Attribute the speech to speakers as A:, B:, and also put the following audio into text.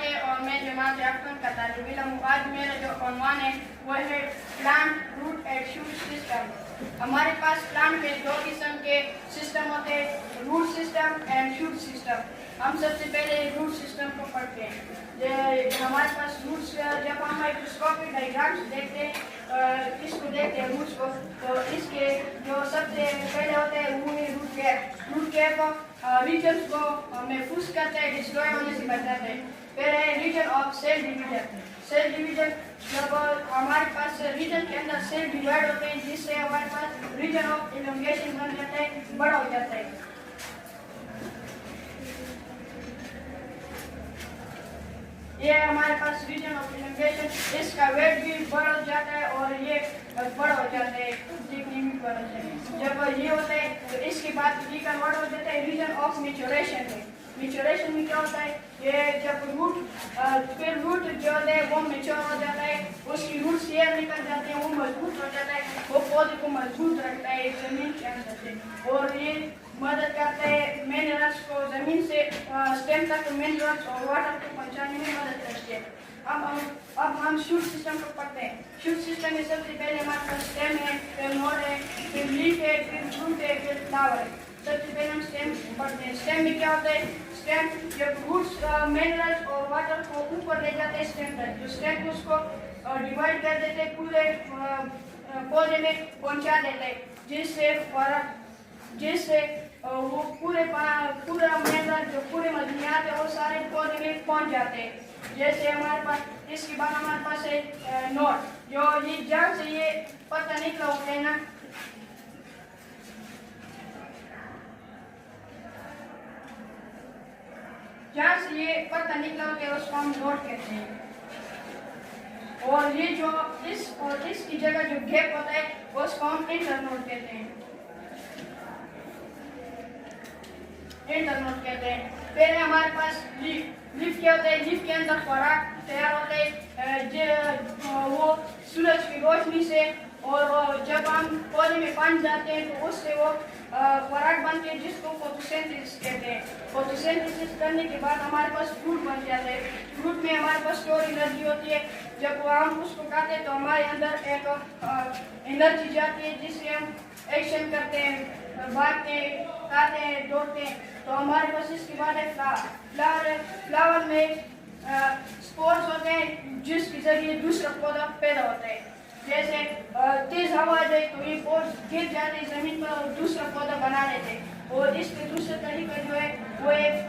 A: के और मैं जमात अख्तर का तालिब इल्म। आज मेरा जो उन्वान है वो है plant root and shoot system. हमारे पास प्लांट में दो किस्म के सिस्टम होते हैं, root system and shoot system. हम सबसे पहले रूट सिस्टम को पढ़ते हैं। हमारे पास रूट्स, जब हम माइक्रोस्कोपिक डायग्राम्स देखते हैं इसको देखते हैं रूट्स को, तो इसके जो सबसे पहले होते हैं वो है root cap. Root cap regions को महफूज करते हैं, डिस्ट्रॉय होने से बचाते हैं। फिर है region of cell division. Cell division जब हमारे पास रीजन के अंदर सेल डिवाइड होते हैं जिससे हमारे पास रीजन ऑफ इलॉन्गेशन बन जाता है, बड़ा हो जाता है। ये हमारे पास रीजन ऑफ इलॉन्गेशन, इसका वेट भी बढ़ जाता है और ये बड़ा हो जाता है दिखने में बड़ा है। जब ये होता है तो इसके बाद ये कन्वर्ट हो जाता है रीजन ऑफ मैच्योरेशन में। मैच्योरेशन में क्या होता है, ये जब रूट फिर रूट जो है वो मैच्योर हो जाता है, उसकी रूट शेयर निकल जाते हैं, वो मजबूत हो जाता है, वो पौधे को मजबूत रखता है जमीन के अंदर से, और ये मदद करता है मिनरल्स को जमीन से स्टेम तक मिनरल्स और वाटर को पहुंचाने में मदद करते हैं। अब हम शूट सिस्टम को पढ़ते हैं। शूट सिस्टम में सबसे पहले हमारे पास स्टेम है, फिर नोड है, फिर लीफ है, फिर रूट है, फिर फ्लावर है। सबसे पहले हम स्टेम पढ़ते हैं। स्टेम में क्या होता है, स्टेम जब रूट्स मिनरल्स और वाटर को ऊपर ले जाते हैं स्टेम तक, तो स्टेम उसको डिवाइड कर देते हैं, पूरे पौधे में पहुंचा देते हैं, जिससे वो पूरा मिनरल जो पूरे मदनियात है वो सारे पौधे में पहुंच जाते हैं। जैसे हमारे पास इसके बाद हमारे पास है नोड, जो ये जड़ से ये पत्ता निकला होता है ना, जड़ से ये पत्ता निकला होता है उसको हम नोड कहते हैं। और ये जो इस और इसकी जगह जो गैप होता है उसको हम इंटरनोड कहते हैं। इंटरनोड कहते हैं। फिर हमारे पास लीफ क्या होता है, लीफ के अंदर खुराक तैयार होता है वो सूरज की रोशनी से, और जब हम पौधे में पानी जाते हैं तो उससे वो खुराक बनती है जिसको फोटोसिंथेसिस कहते हैं। फोटोसिंथेसिस करने के बाद हमारे पास फ्रूट बन जाता है। फ्रूट में हमारे पास स्टोर एनर्जी होती है, जब हम उसको खाते हैं तो हमारे अंदर एक एनर्जी जाती है जिससे हम एक्शन करते हैं, भागते हैं, खाते हैं, दौड़ते हैं। तो हमारे पास इसके बाद है फ्लावर में स्पोर्स होते हैं जिसके जरिए दूसरा पौधा पैदा होता है। जैसे तेज हवा आ जाए तो ये पोर्स गिर जाते हैं जमीन पर और दूसरा पौधा बना लेते हैं। और इसके दूसरा तरीका जो है वो एक